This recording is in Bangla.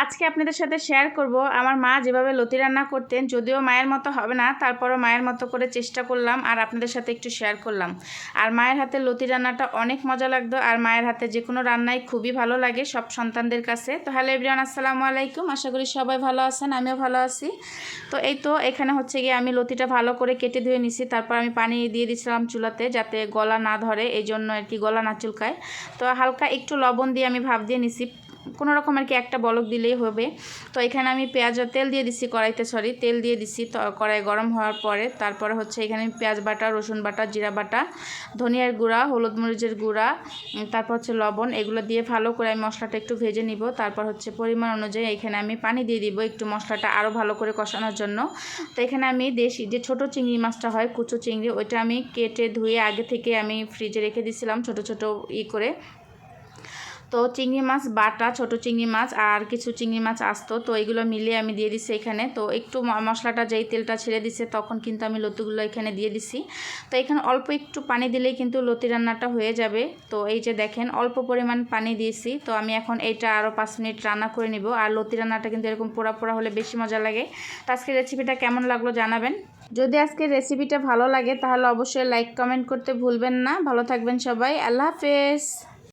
আজকে আপনাদের সাথে শেয়ার করব আমার মা যেভাবে লতি রান্না করতেন। যদিও মায়ের মতো হবে না, তারপরও মায়ের মতো করে চেষ্টা করলাম আর আপনাদের সাথে একটু শেয়ার করলাম। আর মায়ের হাতে লতি রান্নাটা অনেক মজা লাগতো, আর মায়ের হাতে যে কোনো রান্নাই খুবই ভালো লাগে সব সন্তানদের কাছে। তো হ্যালো এভরিওয়ান, আসসালামু আলাইকুম। আশা করি সবাই ভালো আছেন, আমিও ভালো আছি। তো এই তো এখানে হচ্ছে গিয়ে আমি লতিটা ভালো করে কেটে ধুয়ে নিছি। তারপর আমি পানি দিয়ে দিয়েছিলাম চুলাতে, যাতে গলা না ধরে, এই জন্য আর কি, গলা না চুলকায়। তো হালকা একটু লবণ দিয়ে আমি ভাপ দিয়ে নিছি, কোনো রকম আর কি একটা বলক দিলেই হবে। তো এখানে আমি পেঁয়াজ তেল দিয়ে দিচ্ছি কড়াইতে, তেল দিয়ে দিচ্ছি। তো কড়াই গরম হওয়ার পরে তারপরে হচ্ছে এখানে পেঁয়াজ বাটা, রসুন বাটা, জিরা বাটা, ধনিয়ার গুঁড়া, হলুদ মরিচের গুঁড়া, তারপর হচ্ছে লবণ, এগুলো দিয়ে ভালো করে আমি মশলাটা একটু ভেজে নিব। তারপর হচ্ছে পরিমাণ অনুযায়ী এখানে আমি পানি দিয়ে দিব একটু মশলাটা আরও ভালো করে কষানোর জন্য। তো এখানে আমি দেশি যে ছোট চিংড়ি মাছটা হয়, কুচো চিংড়ি, ওইটা আমি কেটে ধুয়ে আগে থেকে আমি ফ্রিজে রেখে দিয়েছিলাম ছোট ছোট করে। তো চিংড়ি মাছ বাটা, ছোট চিংড়ি মাছ আর কিছু চিংড়ি মাছ আসতো, তো এইগুলো মিলিয়ে আমি দিয়ে দিছি এখানে। তো একটু মশলাটা যেই তেলটা ছেড়ে দিছে তখন কিন্তু আমি লতিগুলো এখানে দিয়ে দিছি। তো এখানে অল্প একটু পানি দিলেই কিন্তু লতি রান্নাটা হয়ে যাবে। তো এই যে দেখেন অল্প পরিমাণ পানি দিয়েছি। তো আমি এখন এইটা আরও 5 মিনিট রান্না করে নিব। আর লতি রান্নাটা কিন্তু এরকম পোড়া পোড়া হলে বেশি মজা লাগে। তো আজকের রেসিপিটা কেমন লাগলো জানাবেন। যদি আজকের রেসিপিটা ভালো লাগে তাহলে অবশ্যই লাইক কমেন্ট করতে ভুলবেন না। ভালো থাকবেন সবাই, আল্লাহ হাফেজ।